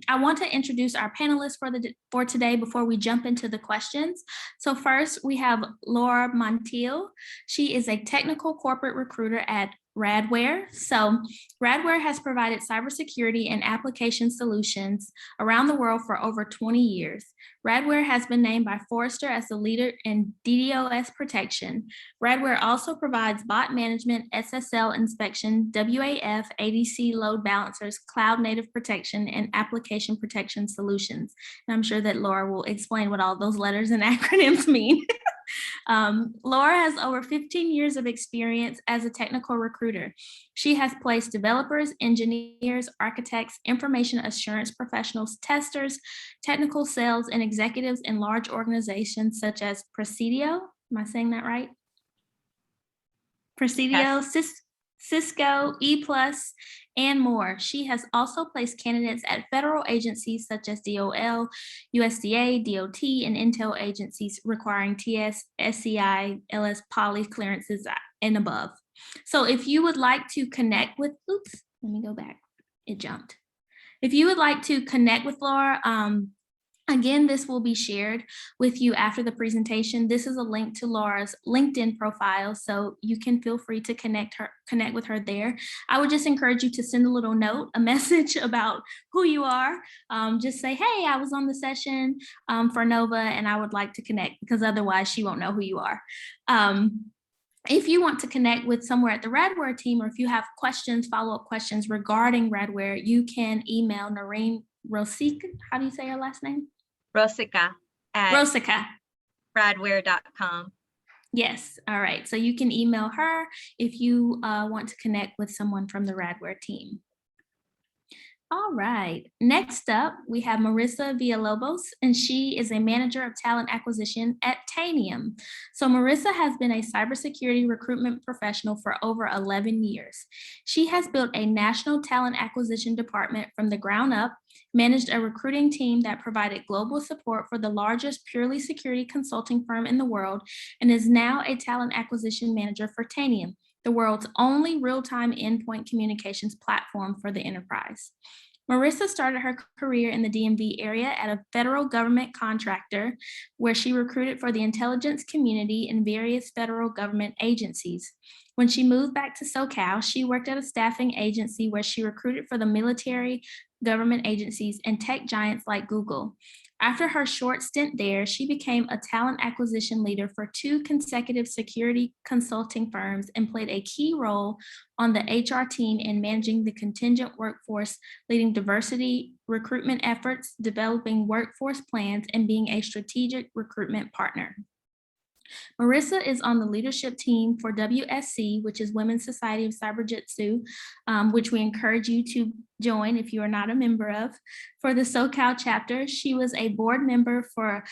I want to introduce our panelists for today before we jump into the questions. So first, we have Laura Montiel. She is a technical corporate recruiter at Radware. So Radware has provided cybersecurity and application solutions around the world for over 20 years. Radware has been named by Forrester as the leader in DDoS protection. Radware also provides bot management, SSL inspection, WAF, ADC load balancers, cloud native protection, and application protection solutions. And I'm sure that Laura will explain what all those letters and acronyms mean. Laura has over 15 years of experience as a technical recruiter. She has placed developers, engineers, architects, information assurance professionals, testers, technical sales, and executives in large organizations such as Presidio. Am I saying that right? Presidio, yes. Cisco, E+, and more. She has also placed candidates at federal agencies such as DOL, USDA, DOT, and Intel agencies requiring TS, SCI, LS poly clearances and above. So if you would like to connect with, oops, let me go back, it jumped. If you would like to connect with Laura, again, this will be shared with you after the presentation. This is a link to Laura's LinkedIn profile, so you can feel free to connect with her there. I would just encourage you to send a little note, a message about who you are. Just say, hey, I was on the session for NOVA and I would like to connect, because otherwise she won't know who you are. If you want to connect with somewhere at the Radware team, or if you have questions, follow-up questions regarding Radware, you can email Noreen Rosica. How do you say her last name? Rosica at radware.com. Yes. All right. So you can email her if you want to connect with someone from the Radware team. All right. Next up, we have Merissa Villalobos, and she is a manager of talent acquisition at Tanium. So Merissa has been a cybersecurity recruitment professional for over 11 years. She has built a national talent acquisition department from the ground up, managed a recruiting team that provided global support for the largest purely security consulting firm in the world, and is now a talent acquisition manager for Tanium, the world's only real-time endpoint communications platform for the enterprise. Merissa started her career in the DMV area at a federal government contractor where she recruited for the intelligence community in various federal government agencies. When she moved back to SoCal, she worked at a staffing agency where she recruited for the military, government agencies, and tech giants like Google. After her short stint there, she became a talent acquisition leader for 2 consecutive security consulting firms and played a key role on the HR team in managing the contingent workforce, leading diversity recruitment efforts, developing workforce plans, and being a strategic recruitment partner. Merissa is on the leadership team for WSC, which is Women's Society of Cyber Jitsu, which we encourage you to join if you are not a member of. For the SoCal chapter, she was a board member for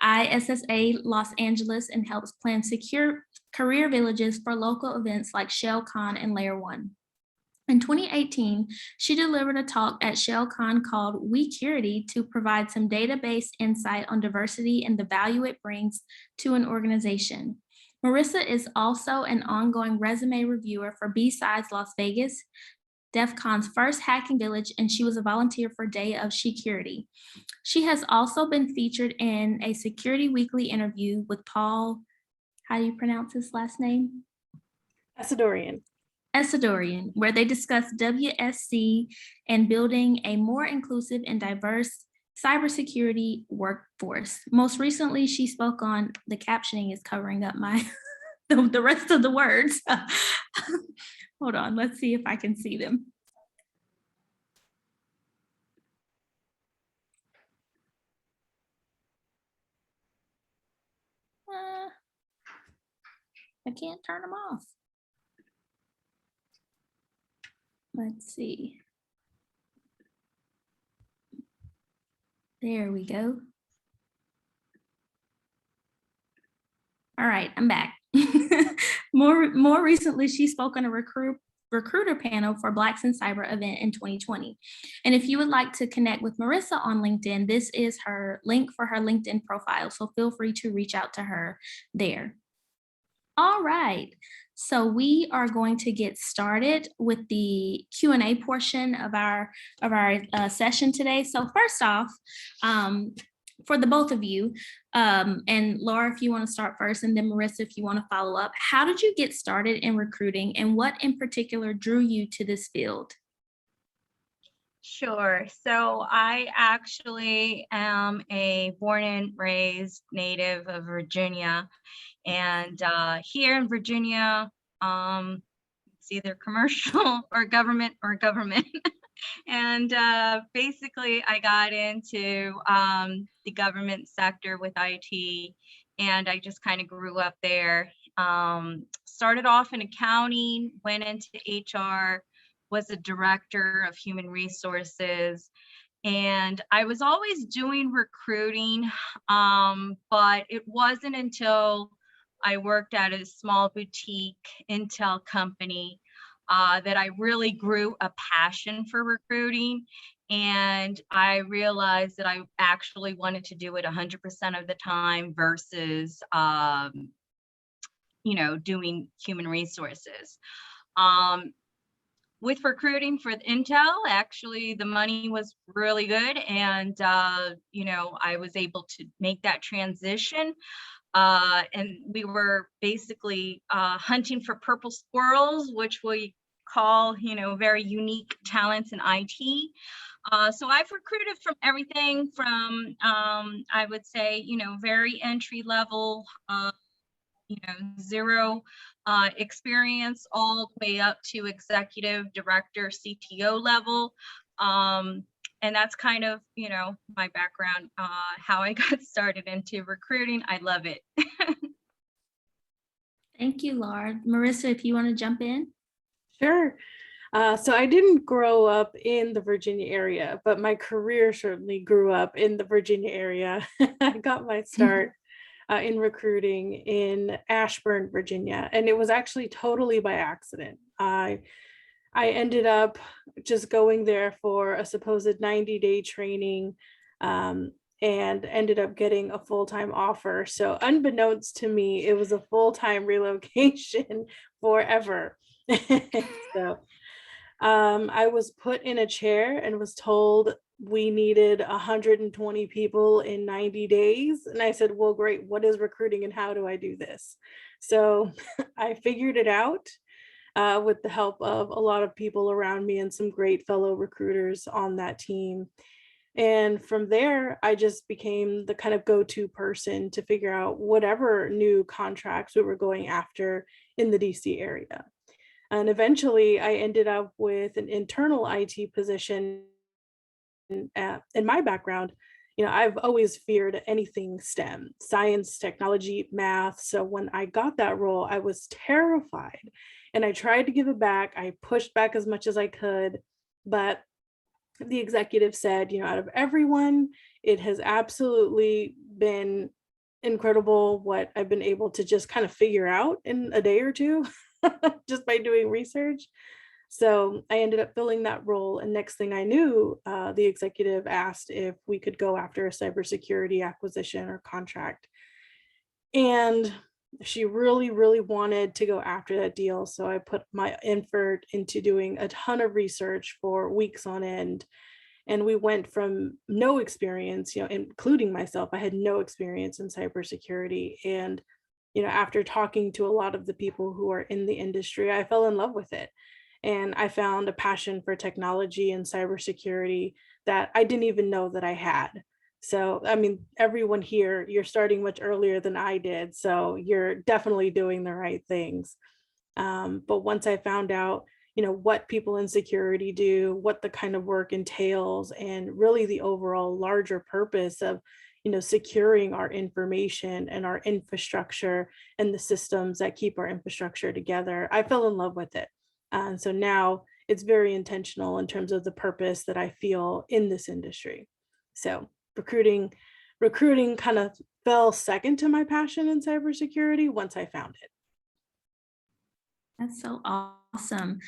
ISSA Los Angeles and helps plan secure career villages for local events like ShellCon and Layer 1. In 2018, she delivered a talk at ShellCon called WeCurity to provide some database insight on diversity and the value it brings to an organization. Merissa is also an ongoing resume reviewer for B-Sides Las Vegas, DEF CON's first hacking village, and she was a volunteer for Day of Security. She has also been featured in a Security Weekly interview with Paul, how do you pronounce his last name? Esadorian, where they discuss WSC and building a more inclusive and diverse cybersecurity workforce. Most recently, she spoke on, the captioning is covering up my the rest of the words. Hold on, let's see if I can see them. I can't turn them off. Let's see. There we go. All right, I'm back. More recently, she spoke on a recruiter panel for Blacks in Cyber event in 2020. And if you would like to connect with Merissa on LinkedIn, this is her link for her LinkedIn profile. So feel free to reach out to her there. All right. So we are going to get started with the Q&A portion of our session today. So first off, for the both of you, and Laura, if you want to start first, and then Marissa, if you want to follow up, how did you get started in recruiting, and what in particular drew you to this field? Sure. So I actually am a born and raised native of Virginia. And here in Virginia, it's either commercial or government. And basically, I got into the government sector with IT, and I just kind of grew up there. Started off in accounting, went into HR, was a director of human resources, and I was always doing recruiting, but it wasn't until I worked at a small boutique Intel company that I really grew a passion for recruiting. And I realized that I actually wanted to do it 100% of the time versus, doing human resources. With recruiting for Intel, actually, the money was really good. And, I was able to make that transition. And we were basically hunting for purple squirrels, which we call, very unique talents in IT. So I've recruited from everything from, I would say, very entry level, zero experience, all the way up to executive director, CTO level. And that's kind of, my background, how I got started into recruiting. I love it. Thank you, Laura. Marissa, if you want to jump in. Sure. So I didn't grow up in the Virginia area, but my career certainly grew up in the Virginia area. I got my start in recruiting in Ashburn, Virginia, and it was actually totally by accident. I ended up just going there for a supposed 90-day training, and ended up getting a full-time offer. So unbeknownst to me, it was a full-time relocation forever. So I was put in a chair and was told we needed 120 people in 90 days. And I said, well, great, what is recruiting and how do I do this? So I figured it out with the help of a lot of people around me and some great fellow recruiters on that team. And from there, I just became the kind of go-to person to figure out whatever new contracts we were going after in the DC area. And eventually I ended up with an internal IT position. In my background, I've always feared anything STEM, science, technology, math. So when I got that role, I was terrified and I tried to give it back. I pushed back as much as I could, but the executive said, out of everyone, it has absolutely been incredible what I've been able to just kind of figure out in a day or two just by doing research. So I ended up filling that role. And next thing I knew, the executive asked if we could go after a cybersecurity acquisition or contract. And she really, really wanted to go after that deal. So I put my effort into doing a ton of research for weeks on end. And we went from no experience, including myself, I had no experience in cybersecurity. And, after talking to a lot of the people who are in the industry, I fell in love with it. And I found a passion for technology and cybersecurity that I didn't even know that I had. So, I mean, everyone here, you're starting much earlier than I did. So you're definitely doing the right things. But once I found out, what people in security do, what the kind of work entails, and really the overall larger purpose of, securing our information and our infrastructure and the systems that keep our infrastructure together, I fell in love with it. And so now it's very intentional in terms of the purpose that I feel in this industry. So recruiting kind of fell second to my passion in cybersecurity once I found it. That's so awesome.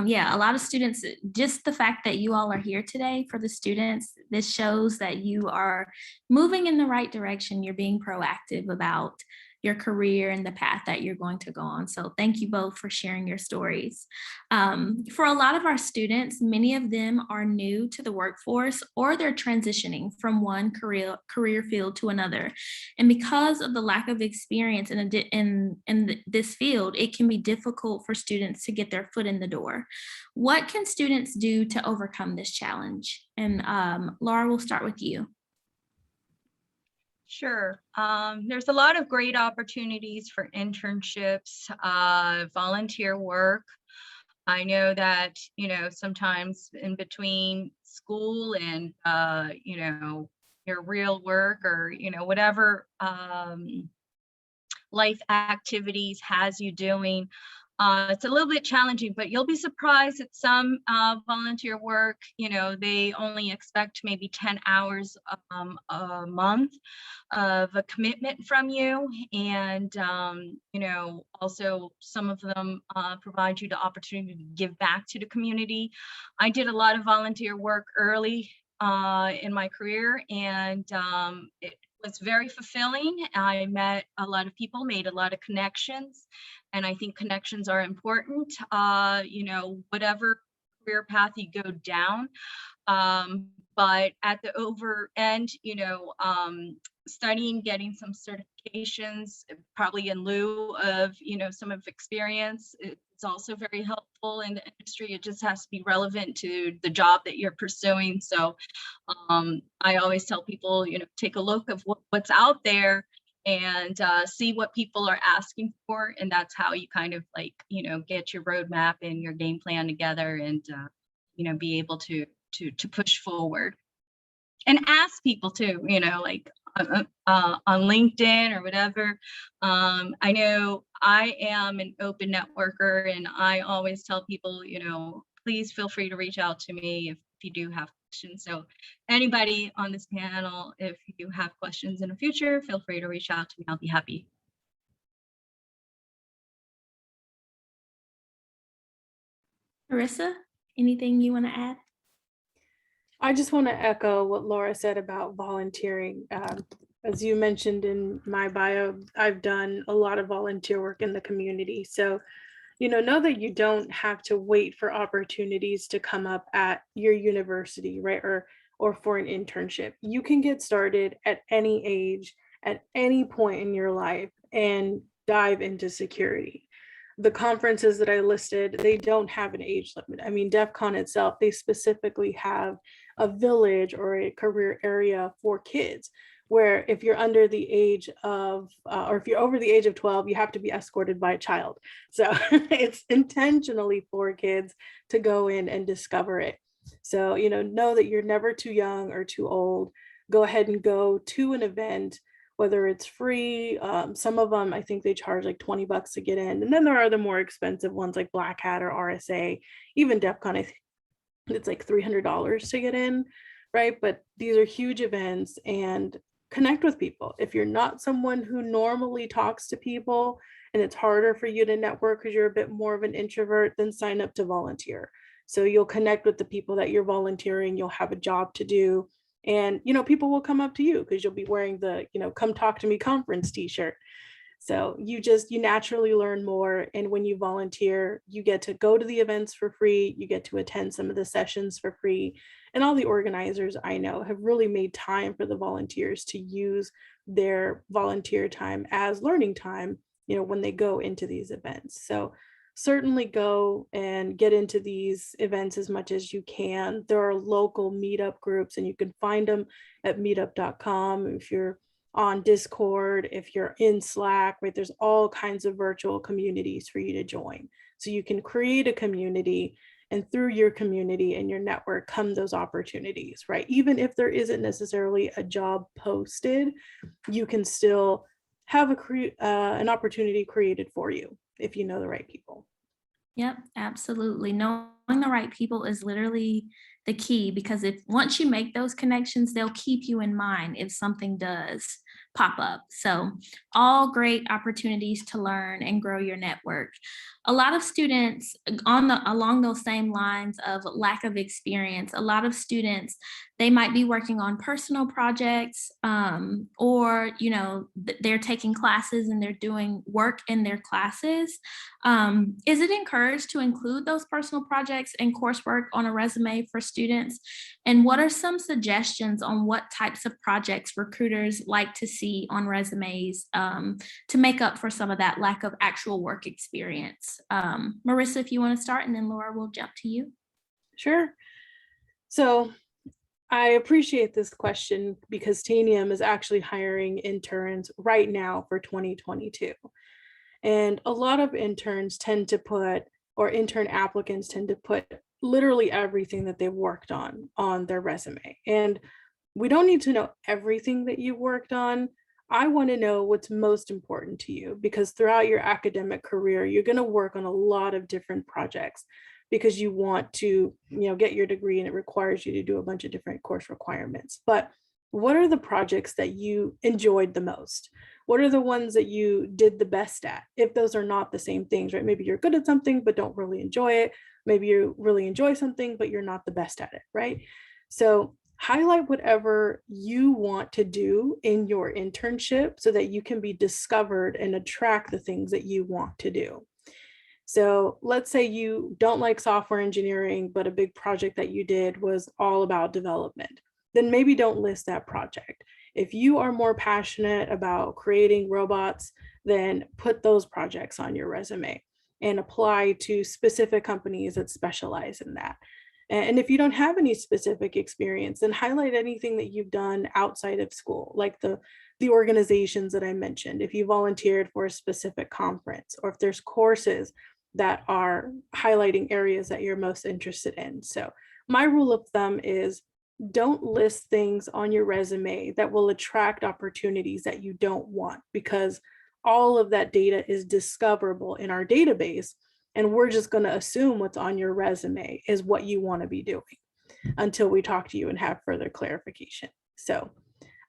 Yeah, a lot of students, just the fact that you all are here today for the students, this shows that you are moving in the right direction. You're being proactive about, your career and the path that you're going to go on. So thank you both for sharing your stories. For a lot of our students, many of them are new to the workforce, or they're transitioning from one career field to another. And because of the lack of experience in this field, it can be difficult for students to get their foot in the door. What can students do to overcome this challenge? And Laura, we'll start with you. Sure. There's a lot of great opportunities for internships, volunteer work. I know that, sometimes in between school and, your real work, or, whatever life activities has you doing, it's a little bit challenging, but you'll be surprised at some volunteer work. They only expect maybe 10 hours a month of a commitment from you. And, also some of them provide you the opportunity to give back to the community. I did a lot of volunteer work early in my career, and it was very fulfilling. I met a lot of people, made a lot of connections, and I think connections are important, whatever career path you go down. But at the over end, studying, getting some certifications, probably in lieu of, some of experience, it's also very helpful in the industry. It just has to be relevant to the job that you're pursuing. So I always tell people, take a look of what's out there, and see what people are asking for. And that's how you kind of get your roadmap and your game plan together, and, be able to push forward. And ask people too, on LinkedIn or whatever. I know I am an open networker, and I always tell people, please feel free to reach out to me if you do have questions. So anybody on this panel, if you have questions in the future, feel free to reach out to me. I'll be happy. Merissa, anything you want to add? I just want to echo what Laura said about volunteering. As you mentioned in my bio, I've done a lot of volunteer work in the community. So, know that you don't have to wait for opportunities to come up at your university, right? Or for an internship. You can get started at any age, at any point in your life, and dive into security. The conferences that I listed, they don't have an age limit. I mean, DEF CON itself, they specifically have a village or a career area for kids, where if you're under the age of, or if you're over the age of 12, you have to be escorted by a child. So it's intentionally for kids to go in and discover it. So, know that you're never too young or too old. Go ahead and go to an event, whether it's free. Some of them, I think they charge like $20 to get in. And then there are the more expensive ones like Black Hat or RSA, even DEF CON, I think it's like $300 to get in, right? But these are huge events, and connect with people. If you're not someone who normally talks to people and it's harder for you to network because you're a bit more of an introvert, then sign up to volunteer. So you'll connect with the people that you're volunteering, you'll have a job to do, and people will come up to you because you'll be wearing the come talk to me conference t-shirt. So you naturally learn more. And when you volunteer, you get to go to the events for free. You get to attend some of the sessions for free. And all the organizers I know have really made time for the volunteers to use their volunteer time as learning time, when they go into these events. So certainly go and get into these events as much as you can. There are local meetup groups, and you can find them at meetup.com. If you're on Discord, if you're in Slack, right, there's all kinds of virtual communities for you to join. So you can create a community, and through your community and your network come those opportunities, right? Even if there isn't necessarily a job posted, you can still have an opportunity created for you if you know the right people. Yep, absolutely. Knowing the right people is literally the key, because once you make those connections, they'll keep you in mind if something does pop up. So all great opportunities to learn and grow your network. a lot of students along those same lines of lack of experience, a lot of students, they might be working on personal projects, or, you know, they're taking classes and they're doing work in their classes. Is it encouraged to include those personal projects and coursework on a resume for students? And what are some suggestions on what types of projects recruiters like to see on resumes, to make up for some of that lack of actual work experience? Merissa, if you want to start, and then Laura will jump to you. Sure. So I appreciate this question because Tanium is actually hiring interns right now for 2022. And a lot of interns tend to put, or intern applicants tend to put literally everything that they've worked on their resume. And we don't need to know everything that you worked on. I want to know what's most important to you, because throughout your academic career, you're going to work on a lot of different projects because you want to, you know, get your degree, and it requires you to do a bunch of different course requirements. But what are the projects that you enjoyed the most? What are the ones that you did the best at? If those are not the same things, right? Maybe you're good at something, but don't really enjoy it. Maybe you really enjoy something, but you're not the best at it, right? So highlight whatever you want to do in your internship so that you can be discovered and attract the things that you want to do. So let's say you don't like software engineering, but a big project that you did was all about development. Then maybe don't list that project. If you are more passionate about creating robots, then put those projects on your resume and apply to specific companies that specialize in that. And if you don't have any specific experience, then highlight anything that you've done outside of school, like the organizations that I mentioned. If you volunteered for a specific conference, or if there's courses that are highlighting areas that you're most interested in. So my rule of thumb is don't list things on your resume that will attract opportunities that you don't want, because all of that data is discoverable in our database. And we're just going to assume what's on your resume is what you want to be doing until we talk to you and have further clarification. So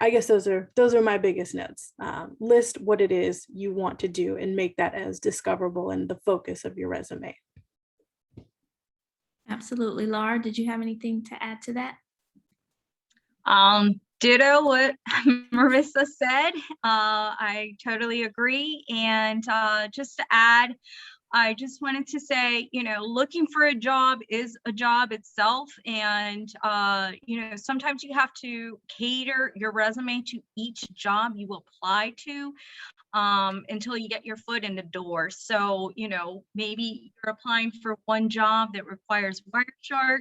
I guess those are my biggest notes. List what it is you want to do and make that as discoverable and the focus of your resume. Absolutely. Laura, did you have anything to add to that? Ditto what Merissa said. I totally agree. And just to add, I just wanted to say, you know, looking for a job is a job itself. And, you know, sometimes you have to cater your resume to each job you apply to until you get your foot in the door. So, you know, maybe you're applying for one job that requires Wireshark,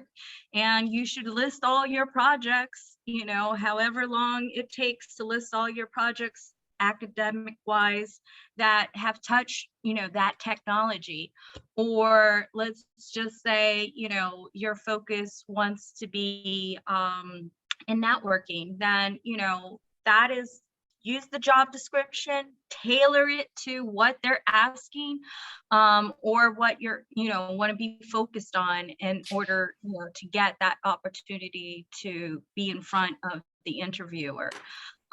and you should list all your projects, you know, however long it takes to list all your projects academic wise that have touched, you know, that technology. Or let's just say, you know, your focus wants to be in networking, then, you know, that is, use the job description, tailor it to what they're asking, or what you're, you know, want to be focused on in order, you know, to get that opportunity to be in front of the interviewer.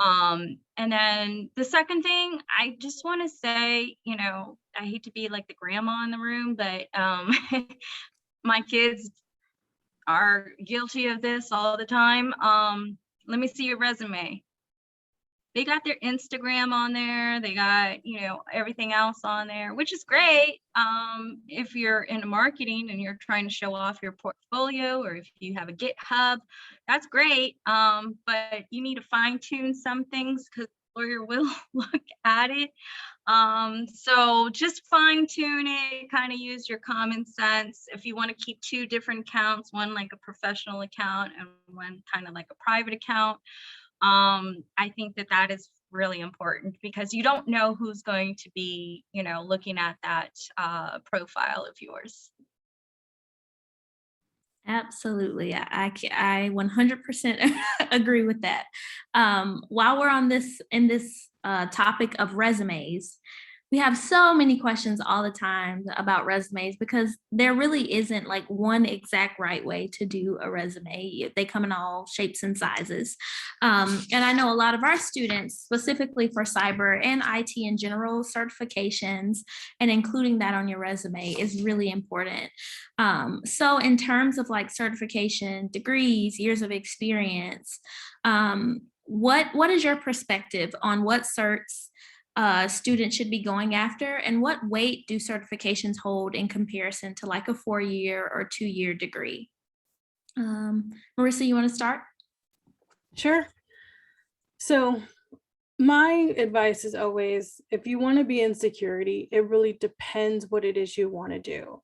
And then the second thing, I just want to say, you know, I hate to be like the grandma in the room, but my kids are guilty of this all the time. Let me see your resume. They got their Instagram on there. They got, you know, everything else on there, which is great. If you're into marketing and you're trying to show off your portfolio, or if you have a GitHub, that's great. But you need to fine tune some things because the lawyer will look at it. So just fine tune it, kind of use your common sense. If you want to keep two different accounts, one like a professional account and one kind of like a private account, I think that that is really important because you don't know who's going to be, you know, looking at that profile of yours. Absolutely. I 100% agree with that. While we're on this, in this topic of resumes, we have so many questions all the time about resumes because there really isn't like one exact right way to do a resume. They come in all shapes and sizes. And I know a lot of our students, specifically for cyber and IT in general, certifications and including that on your resume is really important. So in terms of like certification, degrees, years of experience, what is your perspective on what certs students should be going after, and what weight do certifications hold in comparison to like a 4-year or 2-year degree? Marissa, you want to start? Sure. So my advice is always, if you want to be in security, it really depends what it is you want to do.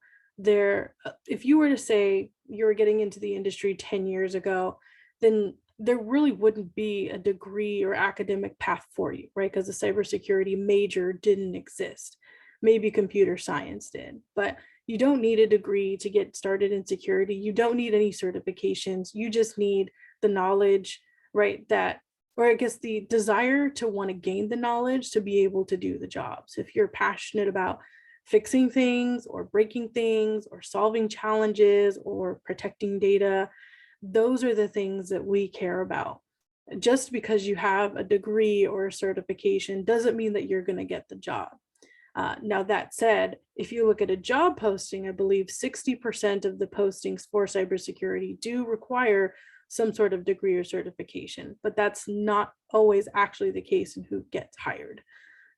If you were to say you were getting into the industry 10 years ago, then there really wouldn't be a degree or academic path for you, right? Because the cybersecurity major didn't exist. Maybe computer science did, but you don't need a degree to get started in security. You don't need any certifications. You just need the knowledge, right? Or I guess the desire to want to gain the knowledge to be able to do the jobs. If you're passionate about fixing things or breaking things or solving challenges or protecting data, those are the things that we care about. Just because you have a degree or a certification doesn't mean that you're going to get the job. Now, that said, if you look at a job posting, I believe 60% of the postings for cybersecurity do require some sort of degree or certification, but that's not always actually the case in who gets hired.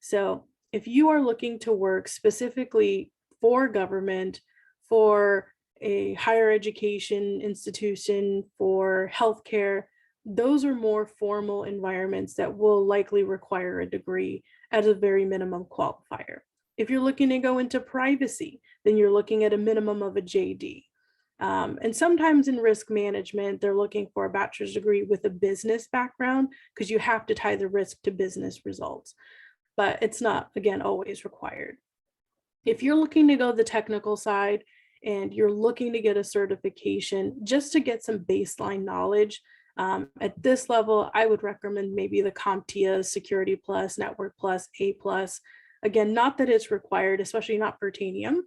So if you are looking to work specifically for government, for a higher education institution, for healthcare, those are more formal environments that will likely require a degree as a very minimum qualifier. If you're looking to go into privacy, then you're looking at a minimum of a JD. And sometimes in risk management, they're looking for a bachelor's degree with a business background because you have to tie the risk to business results. But it's not, again, always required. If you're looking to go the technical side and you're looking to get a certification just to get some baseline knowledge, at this level, I would recommend maybe the CompTIA Security Plus, Network Plus, A Plus. Again, not that it's required, especially not for Tanium,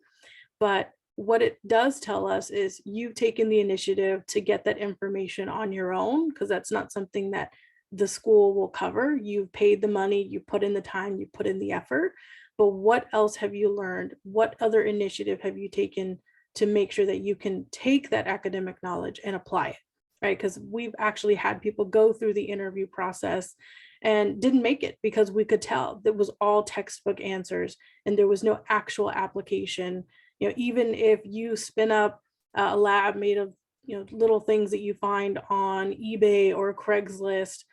but what it does tell us is you've taken the initiative to get that information on your own, because that's not something that the school will cover. You've paid the money, you put in the time, you put in the effort, but what else have you learned? What other initiative have you taken to make sure that you can take that academic knowledge and apply it, right? Because we've actually had people go through the interview process and didn't make it because we could tell that was all textbook answers and there was no actual application. You know, even if you spin up a lab made of, little things that you find on eBay or Craigslist,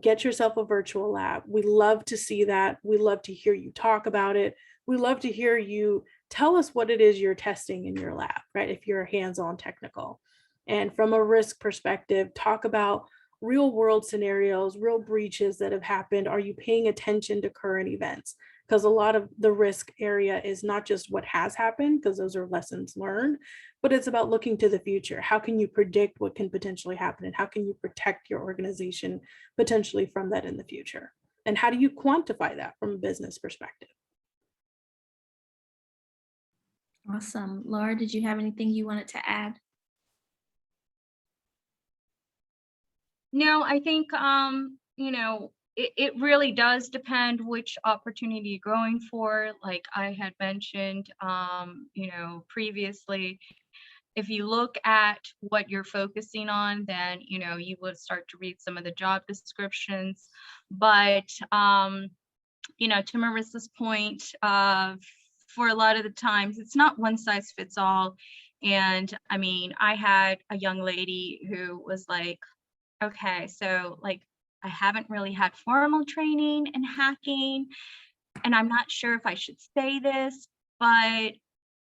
get yourself a virtual lab. We love to see that. We love to hear you talk about it. We love to hear you tell us what it is you're testing in your lab, right? If you're hands-on technical. And from a risk perspective, talk about real world scenarios, real breaches that have happened. Are you paying attention to current events? Because a lot of the risk area is not just what has happened, because those are lessons learned, but it's about looking to the future. How can you predict what can potentially happen? And how can you protect your organization potentially from that in the future? And how do you quantify that from a business perspective? Awesome. Laura, did you have anything you wanted to add? No, I think, it really does depend which opportunity you're going for. Like I had mentioned, previously, if you look at what you're focusing on, then, you would start to read some of the job descriptions. But, to Marissa's point, for a lot of the times, it's not one size fits all. And I mean, I had a young lady who was like, okay, so like, I haven't really had formal training in hacking, and I'm not sure if I should say this, but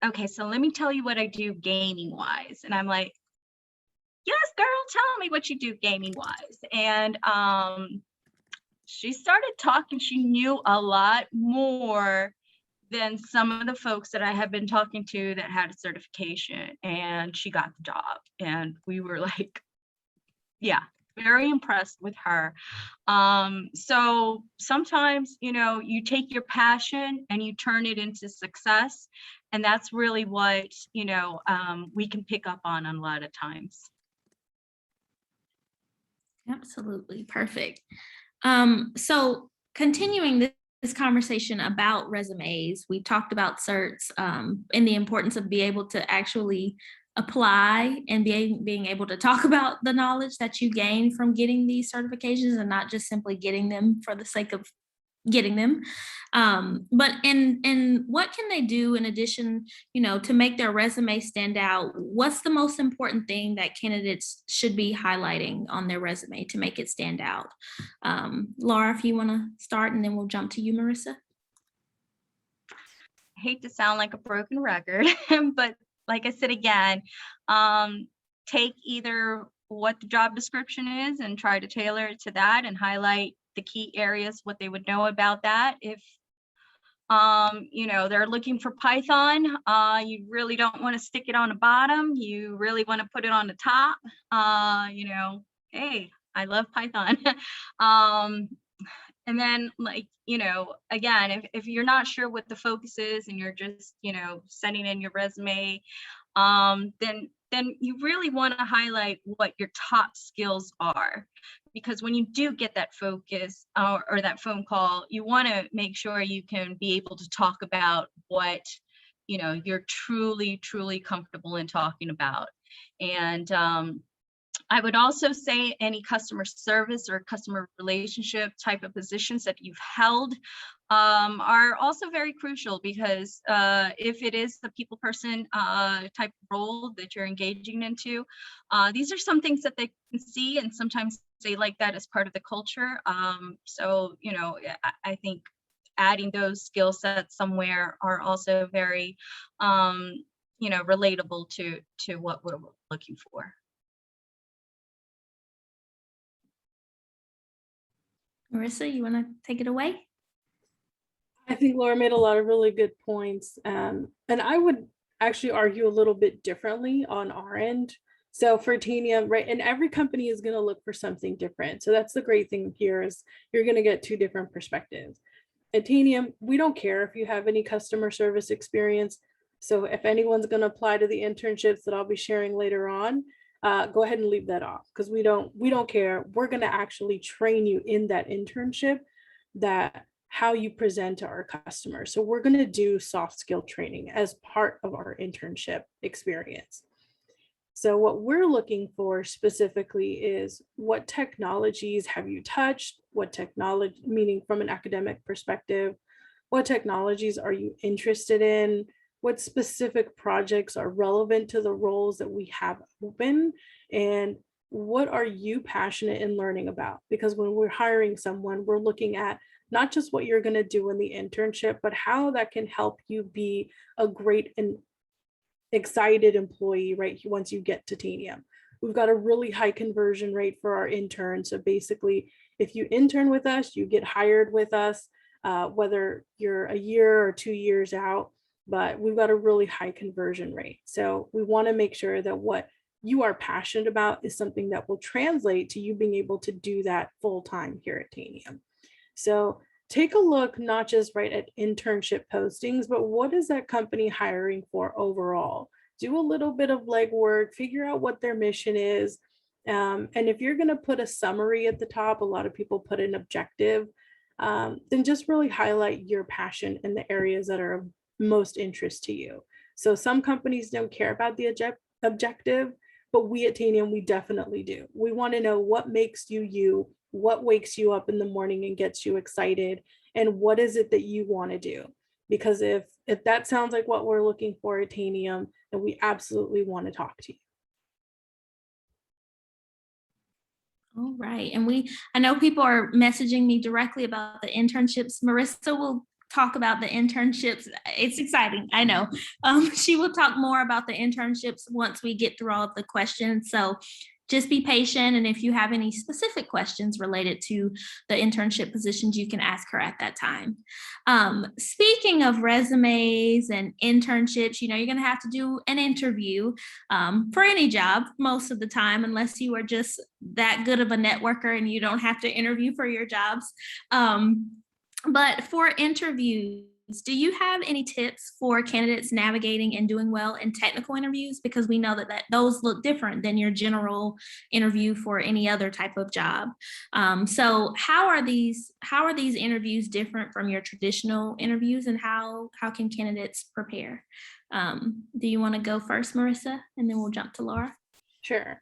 okay, so let me tell you what I do gaming wise. And I'm like, yes, girl, tell me what you do gaming wise. And she started talking, she knew a lot more than some of the folks that I have been talking to that had a certification, and she got the job. And we were like, yeah, very impressed with her. So sometimes, you know, you take your passion and you turn it into success. And that's really what, you know, we can pick up on a lot of times. Absolutely. Perfect. So continuing this conversation about resumes, we talked about certs and the importance of being able to actually apply and being able to talk about the knowledge that you gain from getting these certifications and not just simply getting them for the sake of getting them. But and what can they do in addition, you know, to make their resume stand out? What's the most important thing that candidates should be highlighting on their resume to make it stand out? Laura, if you want to start, and then we'll jump to you, Merissa. I hate to sound like a broken record, but like I said again, take either what the job description is and try to tailor it to that and highlight the key areas, what they would know about that. If you know, they're looking for Python, you really don't want to stick it on the bottom. You really want to put it on the top. You know, hey, I love Python. And then, like, you know, again, if you're not sure what the focus is and you're just, you know, sending in your resume, then you really want to highlight what your top skills are. Because when you do get that focus or that phone call, you want to make sure you can be able to talk about what, you know, you're truly, truly comfortable in talking about. And I would also say any customer service or customer relationship type of positions that you've held are also very crucial, because if it is the people person type of role that you're engaging into, these are some things that they can see, and sometimes they like that as part of the culture. So, you know, I think adding those skill sets somewhere are also very, you know, relatable to what we're looking for. Merissa, you want to take it away? I think Laura made a lot of really good points. And I would actually argue a little bit differently on our end. So for Tanium, right, and every company is going to look for something different. So that's the great thing here, is you're going to get two different perspectives. At Tanium, we don't care if you have any customer service experience. So if anyone's going to apply to the internships that I'll be sharing later on, go ahead and leave that off, because we don't care. We're going to actually train you in that internship, that how you present to our customers. So we're going to do soft skill training as part of our internship experience. So what we're looking for specifically is, what technologies have you touched? What technology, meaning from an academic perspective, what technologies are you interested in? What specific projects are relevant to the roles that we have open? And what are you passionate in learning about? Because when we're hiring someone, we're looking at not just what you're going to do in the internship, but how that can help you be a great and excited employee, right? Once you get to Tanium, we've got a really high conversion rate for our interns. So basically, if you intern with us, you get hired with us, whether you're a year or 2 years out, but we've got a really high conversion rate. So we want to make sure that what you are passionate about is something that will translate to you being able to do that full time here at Tanium. So take a look, not just right at internship postings, but what is that company hiring for overall? Do a little bit of legwork, figure out what their mission is. And if you're going to put a summary at the top, a lot of people put an objective, then just really highlight your passion in the areas that are of most interest to you. So some companies don't care about the objective, but we at Tanium, we definitely do. We want to know what makes you you, what wakes you up in the morning and gets you excited, and what is it that you want to do? Because if that sounds like what we're looking for at Tanium, then we absolutely want to talk to you. All right. And I know people are messaging me directly about the internships. Merissa will talk about the internships. It's exciting, I know. She will talk more about the internships once we get through all of the questions. So just be patient. And if you have any specific questions related to the internship positions, you can ask her at that time. Speaking of resumes and internships, you're going to have to do an interview for any job most of the time, unless you are just that good of a networker and you don't have to interview for your jobs. But for interviews, do you have any tips for candidates navigating and doing well in technical interviews? Because we know that those look different than your general interview for any other type of job. So how are these interviews different from your traditional interviews, and how can candidates prepare? Do you want to go first, Merissa, and then we'll jump to Laura? Sure.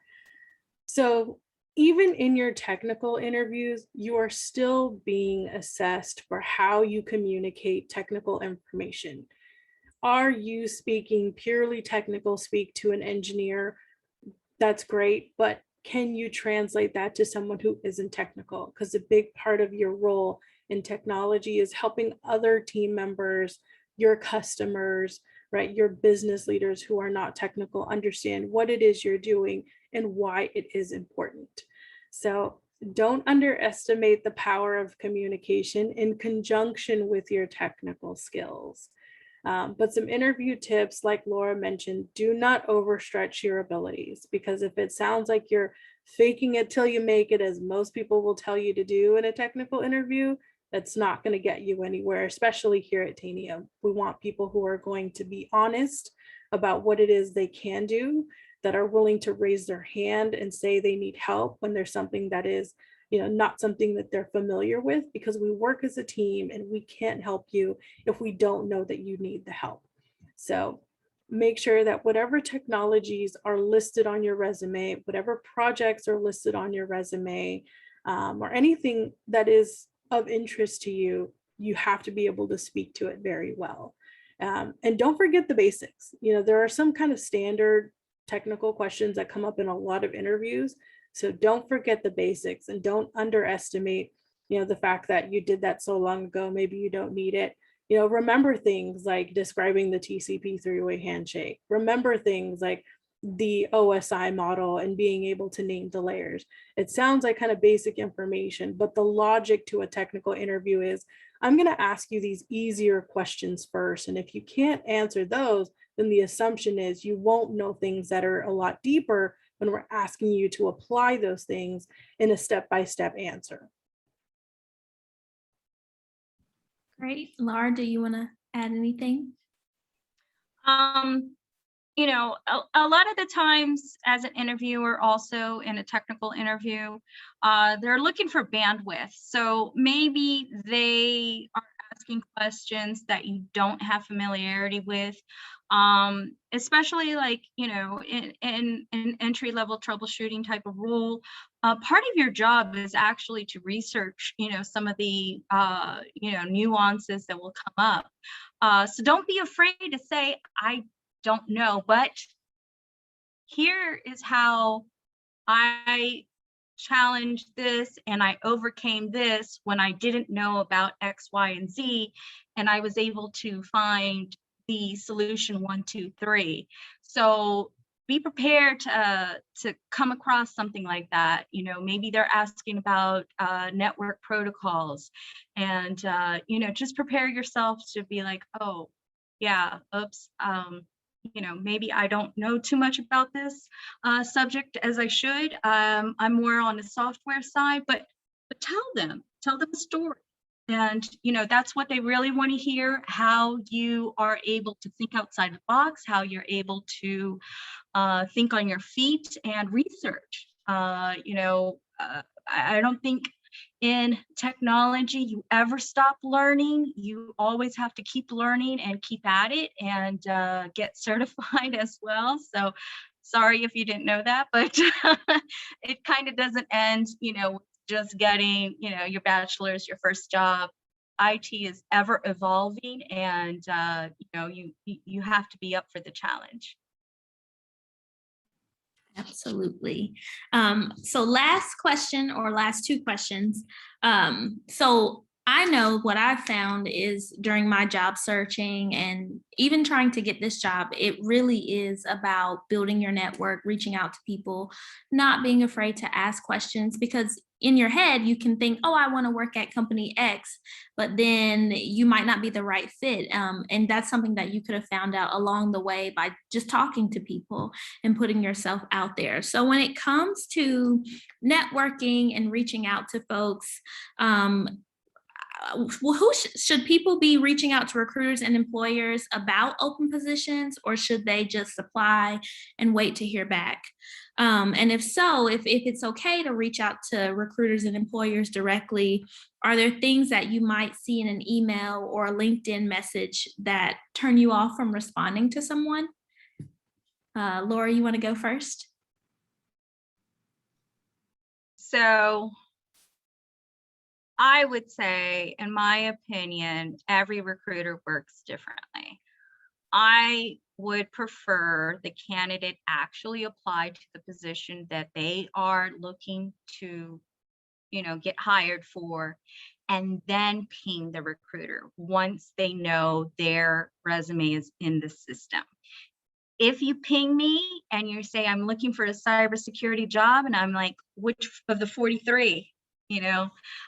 So even in your technical interviews, you are still being assessed for how you communicate technical information. Are you speaking purely technical speak to an engineer? That's great, but can you translate that to someone who isn't technical? Because a big part of your role in technology is helping other team members, your customers, right, your business leaders who are not technical understand what it is you're doing and why it is important. So don't underestimate the power of communication in conjunction with your technical skills. But some interview tips, like Laura mentioned, do not overstretch your abilities, because if it sounds like you're faking it till you make it, as most people will tell you to do in a technical interview, that's not going to get you anywhere, especially here at Tanium. We want people who are going to be honest about what it is they can do, that are willing to raise their hand and say they need help when there's something that is, not something that they're familiar with, because we work as a team and we can't help you if we don't know that you need the help. So make sure that whatever technologies are listed on your resume, whatever projects are listed on your resume, or anything that is of interest to you, you have to be able to speak to it very well. And don't forget the basics. There are some kind of standard technical questions that come up in a lot of interviews. So don't forget the basics, and don't underestimate, the fact that you did that so long ago, maybe you don't need it. Remember things like describing the TCP three-way handshake. Remember things like the OSI model and being able to name the layers. It sounds like kind of basic information, but the logic to a technical interview is, I'm going to ask you these easier questions first. And if you can't answer those, then the assumption is you won't know things that are a lot deeper when we're asking you to apply those things in a step-by-step answer. Great. Laura, do you want to add anything? A lot of the times as an interviewer, also in a technical interview, they're looking for bandwidth. So maybe they are asking questions that you don't have familiarity with, especially like, in an entry-level troubleshooting type of role. Part of your job is actually to research, some of the, nuances that will come up. So don't be afraid to say, I don't know, but here is how I challenged this and I overcame this when I didn't know about X, Y, and Z, and I was able to find the solution 1, 2, 3. So be prepared to come across something like that. Maybe they're asking about network protocols, and just prepare yourself to be like, oh yeah, oops, maybe I don't know too much about this subject as I should. I'm more on the software side, but tell them a story. And, that's what they really want to hear, how you are able to think outside the box, how you're able to think on your feet and research. I don't think in technology you ever stop learning. You always have to keep learning and keep at it, and get certified as well. So sorry if you didn't know that, but it kind of doesn't end, just getting, your bachelor's, your first job. IT is ever evolving, and you have to be up for the challenge. Absolutely. So last question, or last two questions. So I know what I found is during my job searching and even trying to get this job, it really is about building your network, reaching out to people, not being afraid to ask questions, because in your head you can think, oh, I want to work at company X, but then you might not be the right fit. And that's something that you could have found out along the way by just talking to people and putting yourself out there. So when it comes to networking and reaching out to folks, should people be reaching out to recruiters and employers about open positions, or should they just apply and wait to hear back? And if so, if it's okay to reach out to recruiters and employers directly, are there things that you might see in an email or a LinkedIn message that turn you off from responding to someone? Laura, you want to go first? So I would say, in my opinion, every recruiter works differently. I would prefer the candidate actually apply to the position that they are looking to, get hired for, and then ping the recruiter once they know their resume is in the system. If you ping me and you say, I'm looking for a cybersecurity job, and I'm like, which of the 43,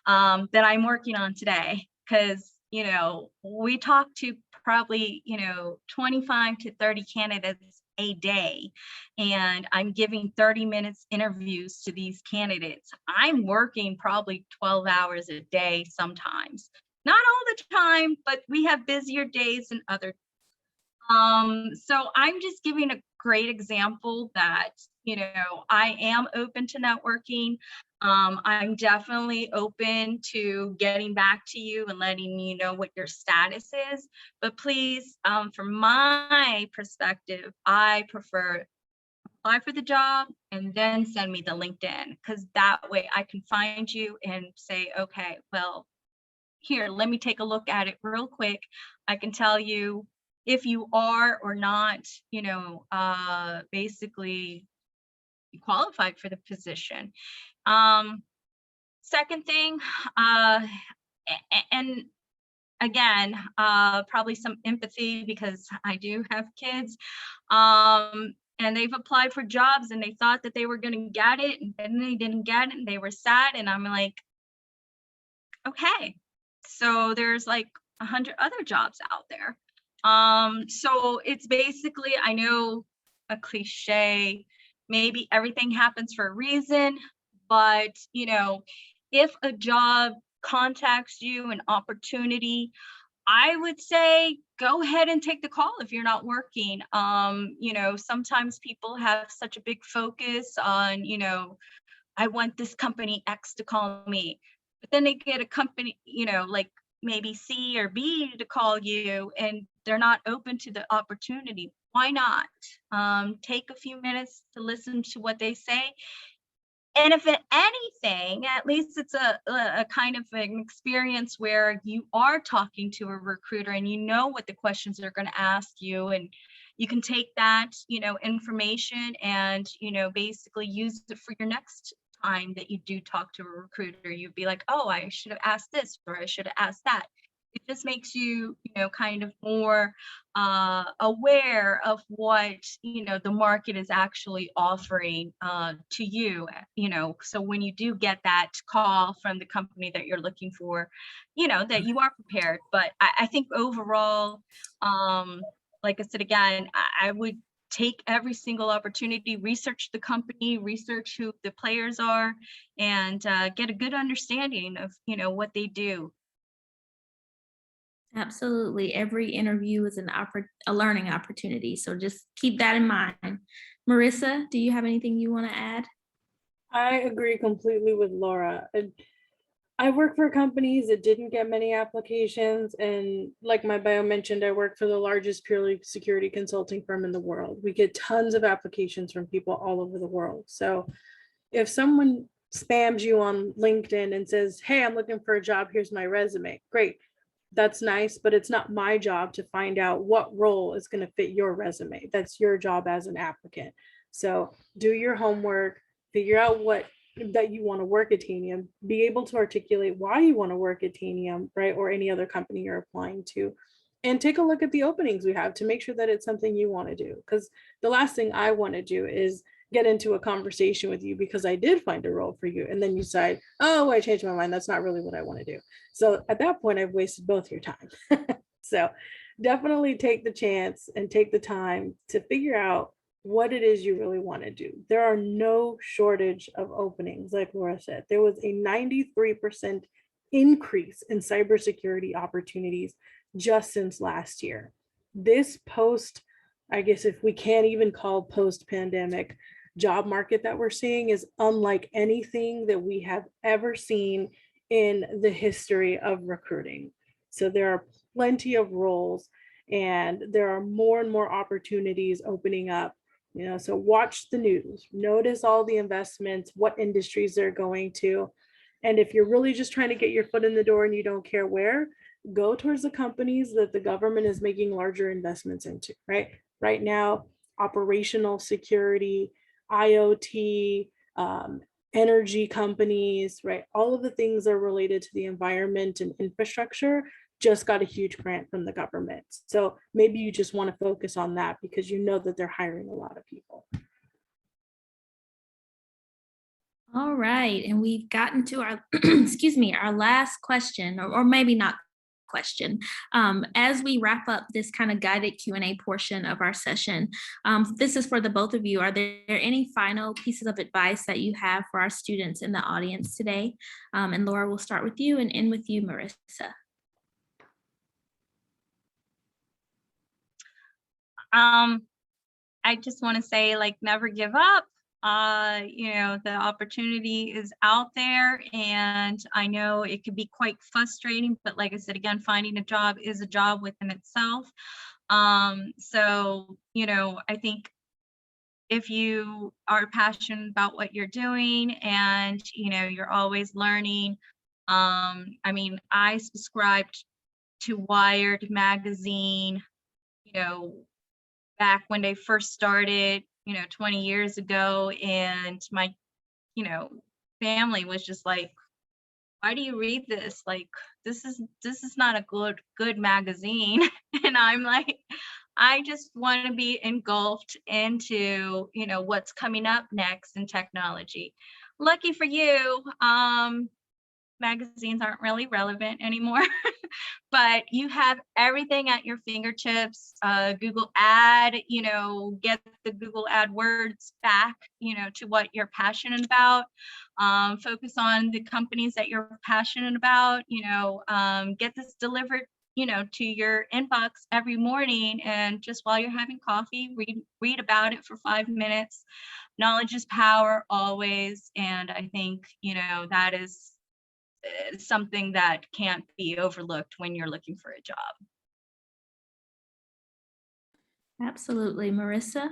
that I'm working on today? Because, we talk to probably, 25 to 30 candidates a day, and I'm giving 30 minutes interviews to these candidates. I'm working probably 12 hours a day sometimes. Not all the time, but we have busier days than other. So I'm just giving a great example that, I am open to networking. I'm definitely open to getting back to you and letting you know what your status is. But please, from my perspective, I prefer apply for the job and then send me the LinkedIn, because that way I can find you and say, okay, well, here, let me take a look at it real quick. I can tell you if you are or not, basically qualified for the position. Second thing, and again, probably some empathy, because I do have kids, and they've applied for jobs and they thought that they were going to get it, and then they didn't get it and they were sad. And I'm like, okay, so there's like 100 other jobs out there. So it's basically, I know, a cliche, maybe everything happens for a reason, but if a job contacts you, an opportunity, I would say go ahead and take the call if you're not working. Sometimes people have such a big focus on, I want this company X to call me, but then they get a company, like maybe C or B to call you, and they're not open to the opportunity. Why not? Take a few minutes to listen to what they say. And if anything, at least it's a kind of an experience where you are talking to a recruiter and you know what the questions are going to ask you, and you can take that, information and, basically use it for your next time that you do talk to a recruiter. You'd be like, oh, I should have asked this, or I should have asked that. It just makes you, kind of more aware of what, the market is actually offering to you, so when you do get that call from the company that you're looking for, that you are prepared. But I think overall, like I said, again, I would take every single opportunity, research the company, research who the players are, and get a good understanding of, what they do. Absolutely. Every interview is a learning opportunity. So just keep that in mind. Merissa, do you have anything you want to add? I agree completely with Laura. I work for companies that didn't get many applications, and like my bio mentioned, I work for the largest purely security consulting firm in the world. We get tons of applications from people all over the world. So if someone spams you on LinkedIn and says, hey, I'm looking for a job, here's my resume, great. That's nice, but it's not my job to find out what role is going to fit your resume. That's your job as an applicant. So do your homework, figure out what that you want to work at Tanium, be able to articulate why you want to work at Tanium, right? Or any other company you're applying to. And take a look at the openings we have to make sure that it's something you want to do. Because the last thing I want to do is get into a conversation with you because I did find a role for you. And then you decide, oh, I changed my mind. That's not really what I want to do. So at that point, I've wasted both your time. So definitely take the chance and take the time to figure out what it is you really want to do. There are no shortage of openings. Like Laura said, there was a 93% increase in cybersecurity opportunities just since last year. This post, I guess if we can't even call post-pandemic job market that we're seeing, is unlike anything that we have ever seen in the history of recruiting. So there are plenty of roles and there are more and more opportunities opening up. So watch the news, notice all the investments, what industries they're going to. And if you're really just trying to get your foot in the door and you don't care where, go towards the companies that the government is making larger investments into, right? Right now, operational security, IoT, energy companies, right? All of the things that are related to the environment and infrastructure just got a huge grant from the government. So maybe you just want to focus on that because you know that they're hiring a lot of people. All right, and we've gotten to our, excuse me, our last question, or maybe not question. As we wrap up this kind of guided Q&A portion of our session, this is for the both of you. Are there any final pieces of advice that you have for our students in the audience today? And Laura, we'll start with you and end with you, Merissa. I just want to say, like, never give up. The opportunity is out there, and I know it can be quite frustrating, but like I said, again, finding a job is a job within itself. So, I think if you are passionate about what you're doing and, you're always learning. I subscribed to Wired magazine, back when they first started, 20 years ago. And my, family was just like, why do you read this? Like, this is not a good magazine. And I'm like, I just want to be engulfed into, what's coming up next in technology. Lucky for you, magazines aren't really relevant anymore, but you have everything at your fingertips. Google Ad, get the Google AdWords back, to what you're passionate about. Focus on the companies that you're passionate about, get this delivered, to your inbox every morning. And just while you're having coffee, read about it for 5 minutes. Knowledge is power always. And I think, that is something that can't be overlooked when you're looking for a job. Absolutely. Merissa?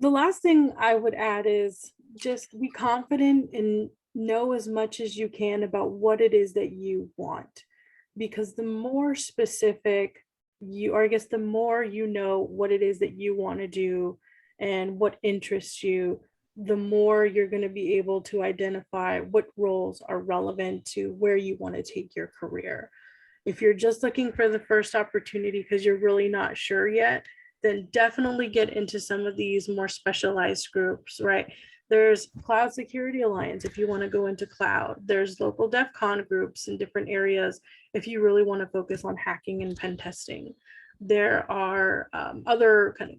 The last thing I would add is just be confident and know as much as you can about what it is that you want. Because the more specific you, or I guess the more you know what it is that you want to do and what interests you, the more you're going to be able to identify what roles are relevant to where you want to take your career. If you're just looking for the first opportunity because you're really not sure yet, then definitely get into some of these more specialized groups, right? There's Cloud Security Alliance if you want to go into cloud. There's local DEF CON groups in different areas if you really want to focus on hacking and pen testing. There are other kind of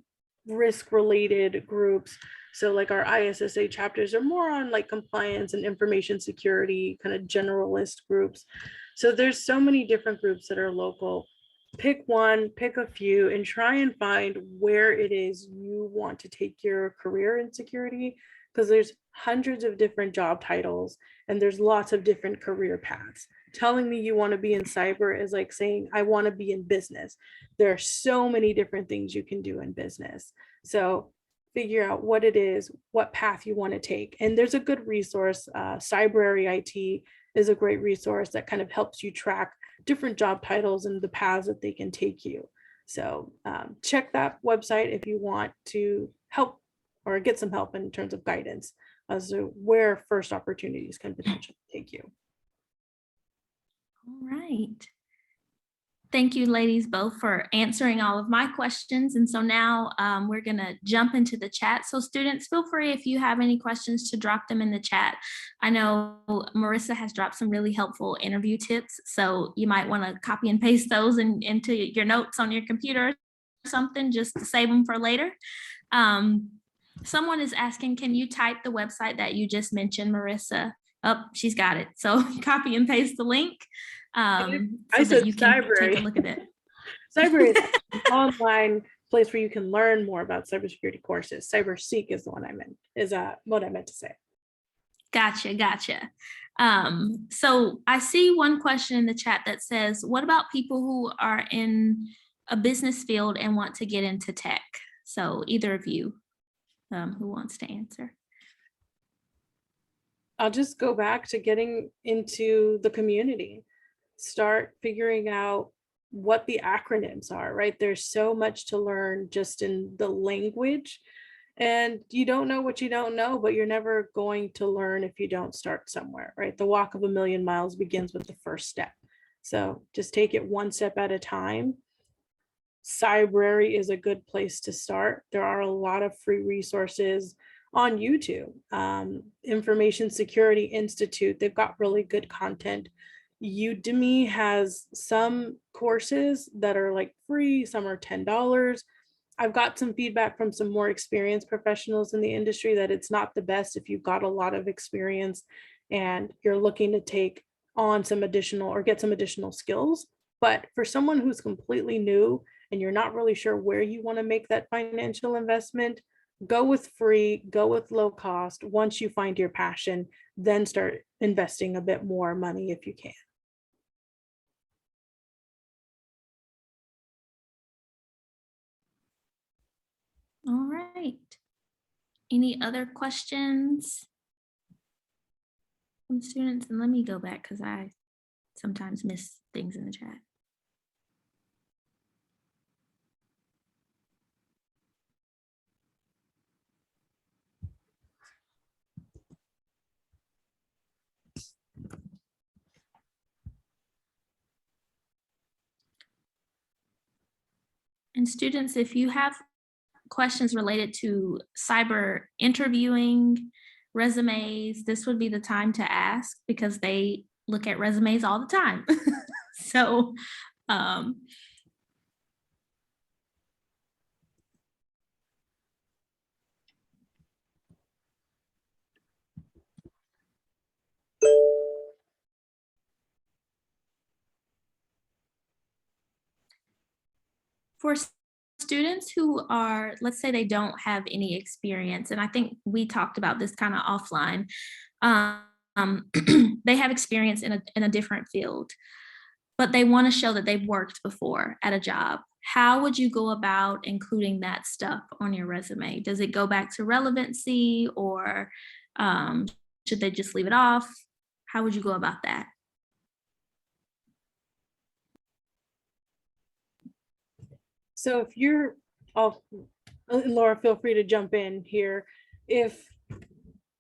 risk-related groups. So like our ISSA chapters are more on like compliance and information security, kind of generalist groups. So there's so many different groups that are local. Pick one, pick a few, and try and find where it is you want to take your career in security, because there's hundreds of different job titles and there's lots of different career paths. Telling me you want to be in cyber is like saying, I want to be in business. There are so many different things you can do in business. So figure out what it is, what path you want to take. And there's a good resource, Cyber IT is a great resource that kind of helps you track different job titles and the paths that they can take you. So check that website if you want to help or get some help in terms of guidance as to where first opportunities can potentially take you. All right. Thank you, ladies, both for answering all of my questions. And so now we're going to jump into the chat. So students, feel free if you have any questions to drop them in the chat. I know Merissa has dropped some really helpful interview tips, so you might want to copy and paste those into your notes on your computer or something just to save them for later. Someone is asking, can you type the website that you just mentioned, Merissa? Oh, she's got it. So copy and paste the link. So that you can take a look at it. Cyber is an online place where you can learn more about cybersecurity courses. CyberSeek is the one I meant, what I meant to say. Gotcha. So I see one question in the chat that says, what about people who are in a business field and want to get into tech? So either of you, who wants to answer? I'll just go back to getting into the community. Start figuring out what the acronyms are, right? There's so much to learn just in the language, and you don't know what you don't know, but you're never going to learn if you don't start somewhere, right? The walk of a million miles begins with the first step. So just take it one step at a time. Cybrary is a good place to start. There are a lot of free resources on YouTube. Information Security Institute, they've got really good content. Udemy has some courses that are like free, some are $10. I've got some feedback from some more experienced professionals in the industry that it's not the best if you've got a lot of experience and you're looking to take on some additional or get some additional skills. But for someone who's completely new and you're not really sure where you want to make that financial investment, go with free, go with low cost. Once you find your passion, then start investing a bit more money if you can. All right. Any other questions from students? And let me go back because I sometimes miss things in the chat. And students, if you have questions related to cyber interviewing, resumes, this would be the time to ask because they look at resumes all the time. So for students who are, let's say they don't have any experience, and I think we talked about this kind of offline, they have experience in a different field, but they want to show that they've worked before at a job. How would you go about including that stuff on your resume? Does it go back to relevancy, or should they just leave it off? How would you go about that? So if you're, Laura, feel free to jump in here. If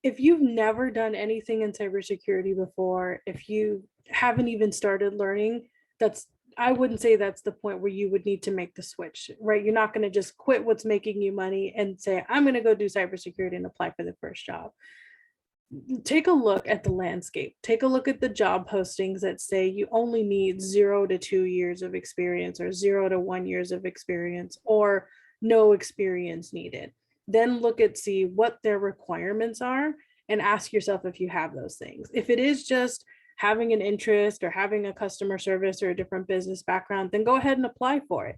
you've never done anything in cybersecurity before, if you haven't even started learning, I wouldn't say that's the point where you would need to make the switch, right? You're not going to just quit what's making you money and say, I'm going to go do cybersecurity and apply for the first job. Take a look at the landscape. Take a look at the job postings that say you only need 0 to 2 years of experience, or 0 to 1 years of experience, or no experience needed. Then see what their requirements are and ask yourself if you have those things. If it is just having an interest or having a customer service or a different business background, then go ahead and apply for it.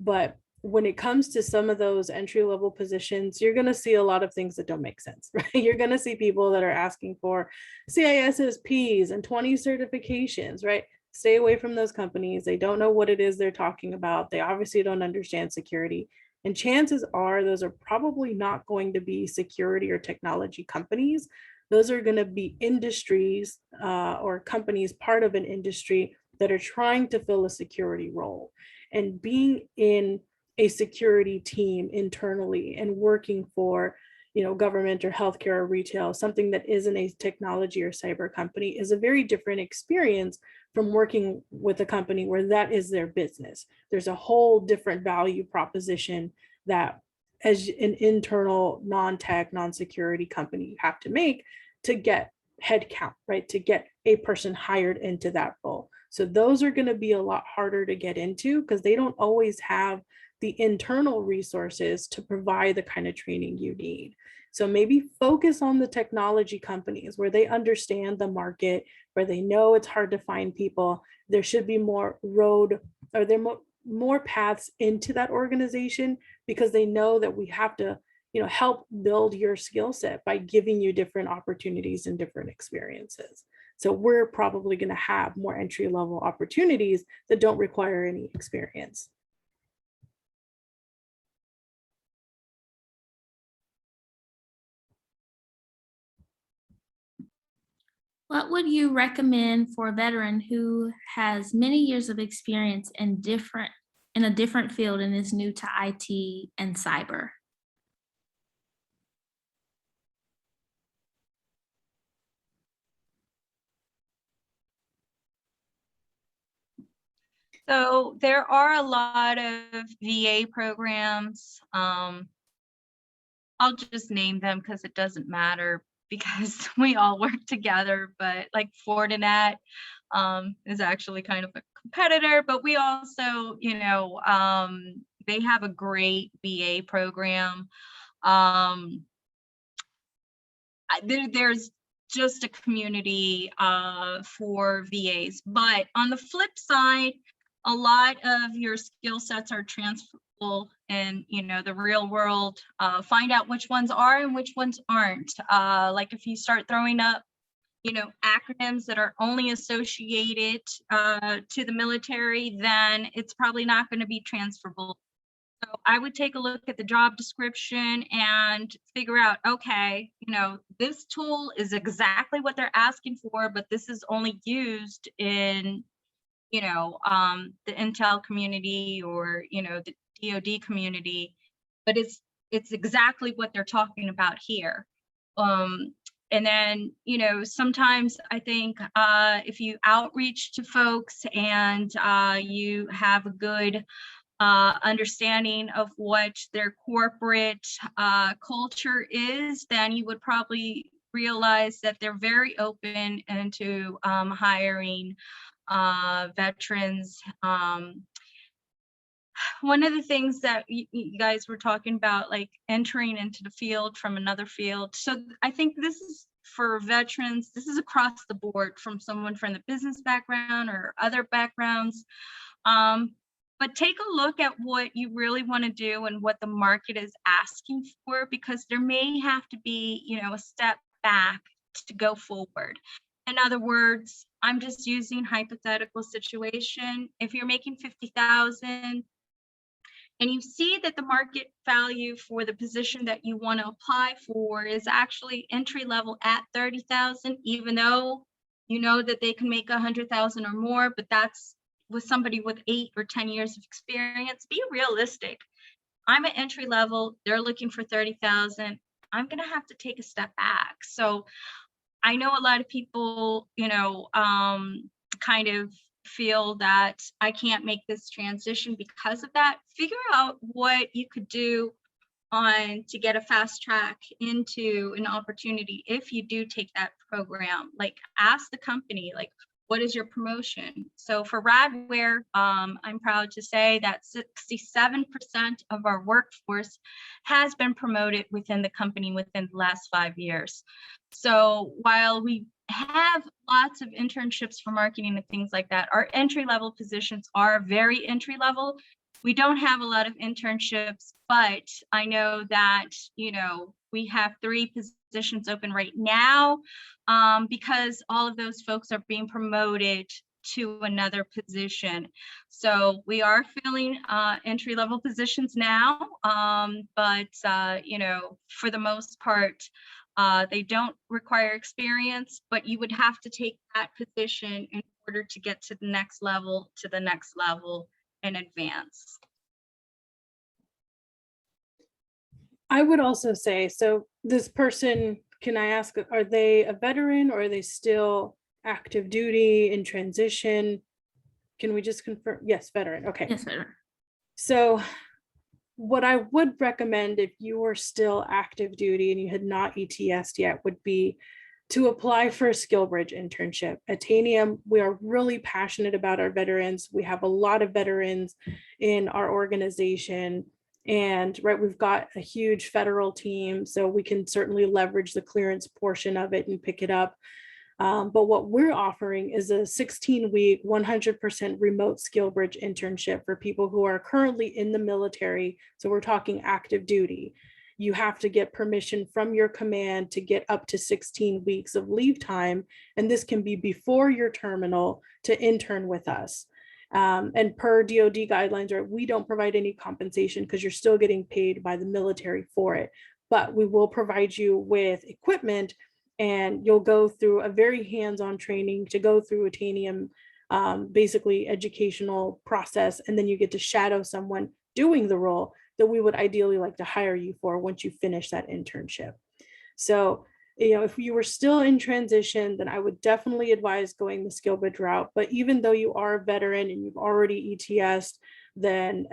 But when it comes to some of those entry-level positions, you're going to see a lot of things that don't make sense, right? You're going to see people that are asking for CISSPs and 20 certifications, right? Stay away from those companies. They don't know what it is they're talking about. They obviously don't understand security. And chances are those are probably not going to be security or technology companies. Those are going to be industries or companies, part of an industry that are trying to fill a security role. And being in a security team internally and working for government or healthcare or retail, something that isn't a technology or cyber company, is a very different experience from working with a company where that is their business. There's a whole different value proposition that as an internal non-tech, non-security company you have to make to get headcount, right? To get a person hired into that role. So those are going to be a lot harder to get into because they don't always have the internal resources to provide the kind of training you need. So maybe focus on the technology companies where they understand the market, where they know it's hard to find people. There should be more road, or there more paths into that organization because they know that we have to help build your skill set by giving you different opportunities and different experiences. So we're probably going to have more entry-level opportunities that don't require any experience. What would you recommend for a veteran who has many years of experience in a different field and is new to IT and cyber? So there are a lot of VA programs. I'll just name them because it doesn't matter because we all work together, but like Fortinet is actually kind of a competitor, but we also, they have a great VA program. There's just a community for VAs, but on the flip side, a lot of your skill sets are transferable in the real world. Find out which ones are and which ones aren't. Like if you start throwing up acronyms that are only associated to the military, then it's probably not going to be transferable. So I would take a look at the job description and figure out, okay, this tool is exactly what they're asking for, but this is only used in, the Intel community or, the DoD community, but it's exactly what they're talking about here. And then, sometimes I think if you outreach to folks and you have a good understanding of what their corporate culture is, then you would probably realize that they're very open into hiring veterans. One of the things that you guys were talking about, like entering into the field from another field. So I think this is for veterans, this is across the board from someone from the business background or other backgrounds. But take a look at what you really want to do and what the market is asking for, because there may have to be, a step back to go forward. In other words, I'm just using hypothetical situation. If you're making 50,000 and you see that the market value for the position that you want to apply for is actually entry level at 30,000, even though you know that they can make 100,000 or more, but that's with somebody with 8 or 10 years of experience. Be realistic. I'm at entry level, they're looking for 30,000. I'm going to have to take a step back. So I know a lot of people, kind of feel that I can't make this transition because of that. Figure out what you could do to get a fast track into an opportunity if you do take that program. Like ask the company, like, what is your promotion? So for Radware, I'm proud to say that 67% of our workforce has been promoted within the company within the last 5 years. So while we have lots of internships for marketing and things like that, our entry-level positions are very entry-level. We don't have a lot of internships, but I know that, we have 3 positions open right now because all of those folks are being promoted to another position. So we are filling entry-level positions now, but, for the most part, they don't require experience, but you would have to take that position in order to get to the next level, and advance. I would also say, so this person, can I ask, are they a veteran or are they still active duty in transition? Can we just confirm? Yes, veteran. Okay. Yes, sir. So what I would recommend if you were still active duty and you had not ETS'd yet would be to apply for a SkillBridge internship. At Tanium, we are really passionate about our veterans. We have a lot of veterans in our organization. And right, we've got a huge federal team, so we can certainly leverage the clearance portion of it and pick it up. But what we're offering is a 16-week, 100% remote SkillBridge internship for people who are currently in the military. So we're talking active duty. You have to get permission from your command to get up to 16 weeks of leave time. And this can be before your terminal to intern with us. And per DoD guidelines, right, we don't provide any compensation because you're still getting paid by the military for it. But we will provide you with equipment, and you'll go through a very hands-on training to go through a Tanium, basically educational process. And then you get to shadow someone doing the role that we would ideally like to hire you for once you finish that internship. So, if you were still in transition, then I would definitely advise going the SkillBridge route. But even though you are a veteran and you've already ETS'd, then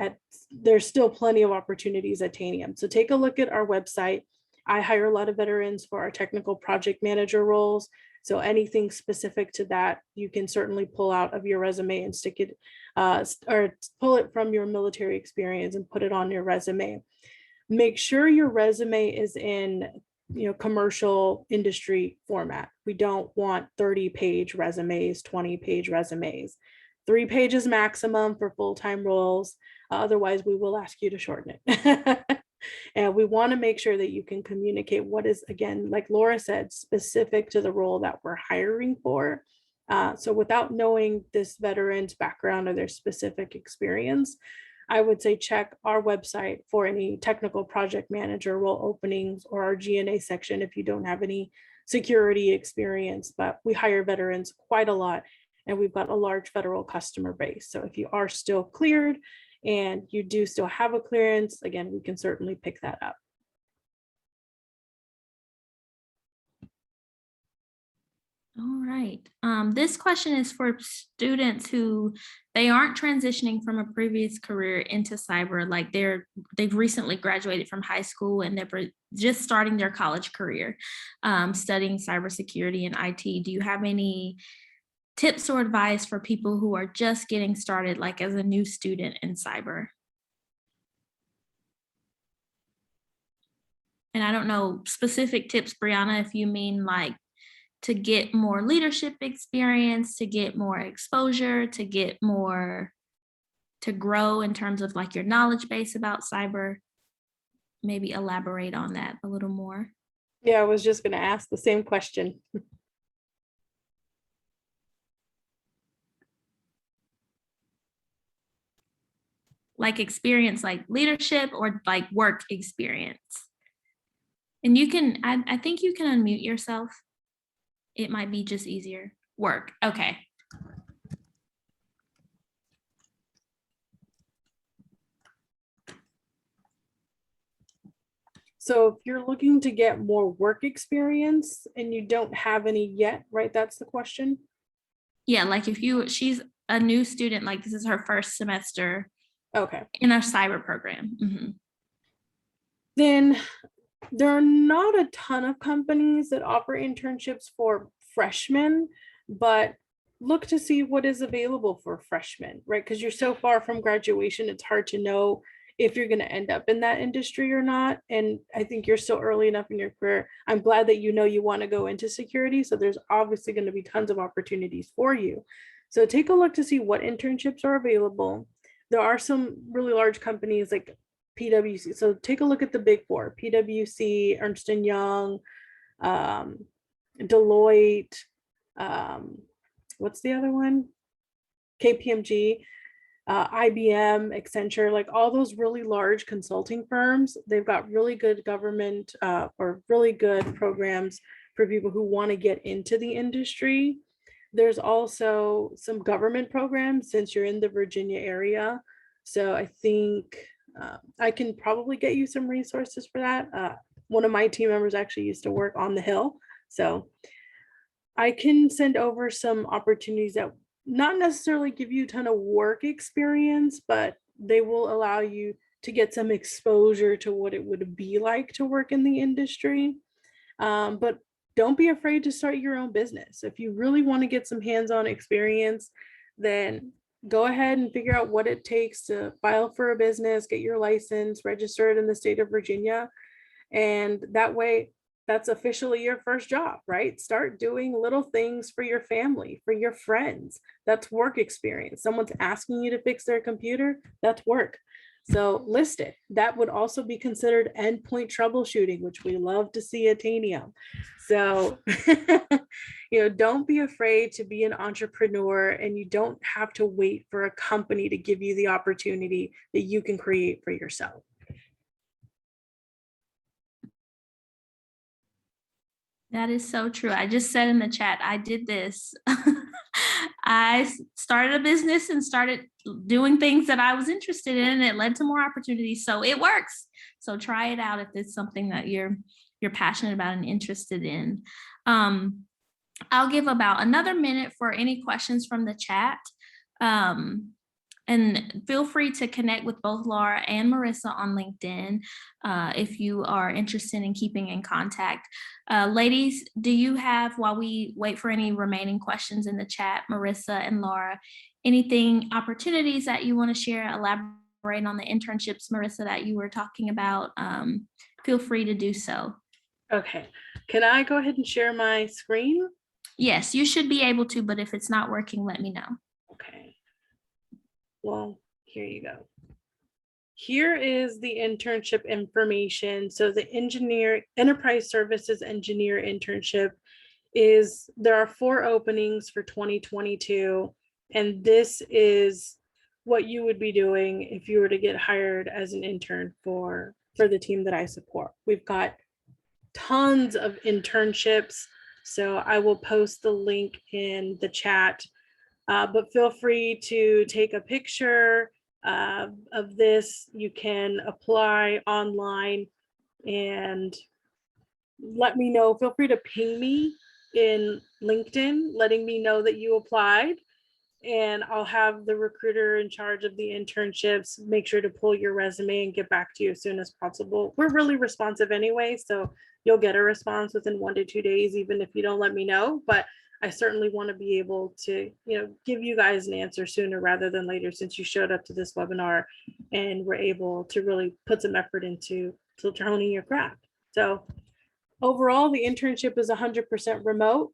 there's still plenty of opportunities at Tanium. So take a look at our website. I hire a lot of veterans for our technical project manager roles. So anything specific to that, you can certainly pull out of your resume and stick it, or pull it from your military experience and put it on your resume. Make sure your resume is in commercial industry format. We don't want 30-page resumes, 20-page resumes. 3 pages maximum for full-time roles. Otherwise, we will ask you to shorten it. And we want to make sure that you can communicate what is, again, like Laura said, specific to the role that we're hiring for. So without knowing this veteran's background or their specific experience, I would say check our website for any technical project manager role openings, or our G&A section if you don't have any security experience. But we hire veterans quite a lot, and we've got a large federal customer base. So if you are still cleared and you do still have a clearance, again, we can certainly pick that up. All right. This question is for students who they aren't transitioning from a previous career into cyber, like they've recently graduated from high school and they're just starting their college career, studying cybersecurity and IT. Do you have any tips or advice for people who are just getting started, like as a new student in cyber? And I don't know specific tips, Brianna, if you mean like to get more leadership experience, to get more exposure, to get more, to grow in terms of like your knowledge base about cyber. Maybe elaborate on that a little more. Yeah, I was just going to ask the same question. Like experience, like leadership or like work experience. And you can, I think you can unmute yourself. It might be just easier. Work. Okay. So if you're looking to get more work experience and you don't have any yet, right? That's the question. Yeah, like if she's a new student, like this is her first semester. Okay. In our cyber program. Mm-hmm. Then there are not a ton of companies that offer internships for freshmen, but look to see what is available for freshmen, right? Because you're so far from graduation, it's hard to know if you're going to end up in that industry or not. And I think you're still early enough in your career. I'm glad that you know you want to go into security. So there's obviously going to be tons of opportunities for you. So take a look to see what internships are available. There are some really large companies like PwC. So take a look at the big four: PwC, Ernst & Young, Deloitte, what's the other one? KPMG, IBM, Accenture, like all those really large consulting firms. They've got really good government or really good programs for people who want to get into the industry. There's also some government programs since you're in the Virginia area. So I think I can probably get you some resources for that. One of my team members actually used to work on the Hill, so I can send over some opportunities that not necessarily give you a ton of work experience, but they will allow you to get some exposure to what it would be like to work in the industry. But don't be afraid to start your own business. If you really want to get some hands-on experience, then go ahead and figure out what it takes to file for a business, get your license, register it in the state of Virginia. And that way, that's officially your first job, right? Start doing little things for your family, for your friends. That's work experience. Someone's asking you to fix their computer, that's work. So list it. That would also be considered endpoint troubleshooting, which we love to see at Tanium. So, don't be afraid to be an entrepreneur, and you don't have to wait for a company to give you the opportunity that you can create for yourself. That is so true. I just said in the chat, I did this. I started a business and started doing things that I was interested in, and it led to more opportunities. So it works. So try it out if it's something that you're passionate about and interested in. I'll give about another minute for any questions from the chat. And feel free to connect with both Laura and Marissa on LinkedIn if you are interested in keeping in contact. Ladies, do you have, while we wait for any remaining questions in the chat, Marissa and Laura, opportunities that you want to share, elaborate on the internships, Marissa, that you were talking about? Feel free to do so. Okay, can I go ahead and share my screen? Yes, you should be able to, but if it's not working, let me know. Okay. Well, here you go. Here is the internship information. So the enterprise services engineer internship there are 4 openings for 2022. And this is what you would be doing if you were to get hired as an intern for the team that I support. We've got tons of internships. So I will post the link in the chat. But feel free to take a picture of this. You can apply online and let me know. Feel free to ping me in LinkedIn, letting me know that you applied. And I'll have the recruiter in charge of the internships make sure to pull your resume and get back to you as soon as possible. We're really responsive anyway, so you'll get a response within 1 to 2 days, even if you don't let me know. But I certainly want to be able to, give you guys an answer sooner rather than later, since you showed up to this webinar and were able to really put some effort into honing your craft. So overall, the internship is 100% remote.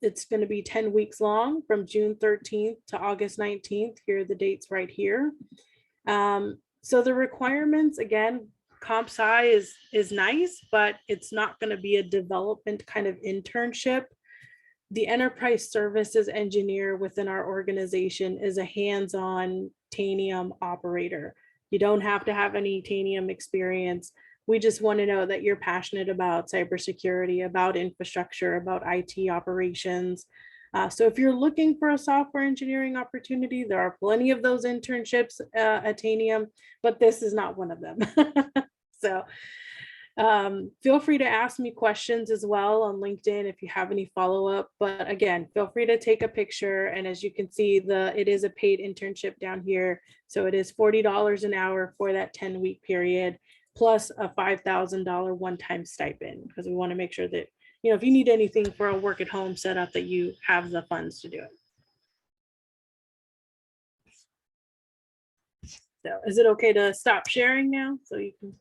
It's going to be 10 weeks long, from June 13th to August 19th. Here are the dates right here. So the requirements, again, comp sci is nice, but it's not going to be a development kind of internship. The enterprise services engineer within our organization is a hands-on Tanium operator. You don't have to have any Tanium experience. We just want to know that you're passionate about cybersecurity, about infrastructure, about IT operations. So if you're looking for a software engineering opportunity, there are plenty of those internships at Tanium, but this is not one of them. So feel free to ask me questions as well on LinkedIn if you have any follow-up. But again, feel free to take a picture. And as you can see, it is a paid internship down here. So it is $40 an hour for that 10-week period, plus a $5,000 one-time stipend, because we want to make sure that, if you need anything for a work at home setup, that you have the funds to do it. So is it okay to stop sharing now? So you can,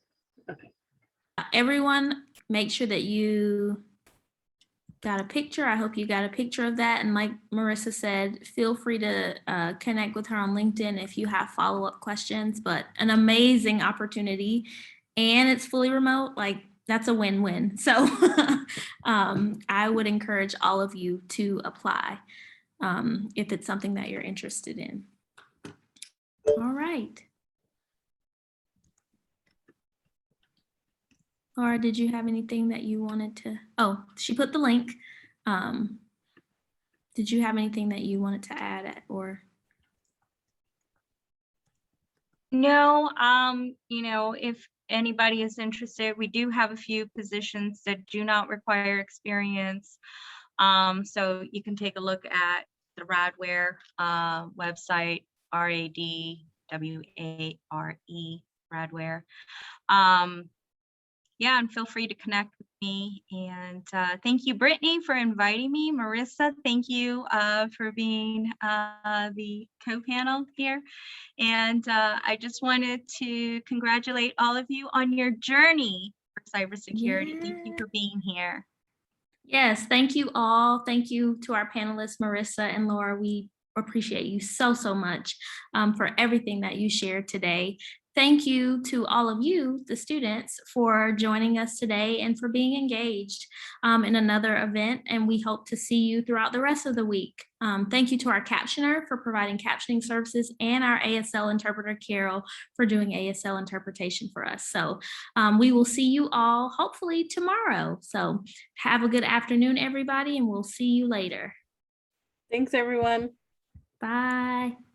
okay. Everyone, make sure that you got a picture. I hope you got a picture of that. And like Marissa said, feel free to connect with her on LinkedIn if you have follow-up questions. But an amazing opportunity, and it's fully remote. Like, that's a win-win. So I would encourage all of you to apply if it's something that you're interested in. All right. Laura, did you have anything that you wanted to? Oh, she put the link. Did you have anything that you wanted to add or? No, you know, if anybody is interested, we do have a few positions that do not require experience. So you can take a look at the Radware website, RADWARE, Radware. Yeah, and feel free to connect with me. And thank you, Brittany, for inviting me. Marissa, thank you for being the co-panel here. And I just wanted to congratulate all of you on your journey for cybersecurity. Thank you for being here. Yes, thank you all. Thank you to our panelists, Marissa and Laura. We appreciate you so, so much for everything that you shared today. Thank you to all of you, the students, for joining us today and for being engaged in another event. And we hope to see you throughout the rest of the week. Thank you to our captioner for providing captioning services and our ASL interpreter, Carol, for doing ASL interpretation for us. So we will see you all hopefully tomorrow. So have a good afternoon, everybody, and we'll see you later. Thanks, everyone. Bye.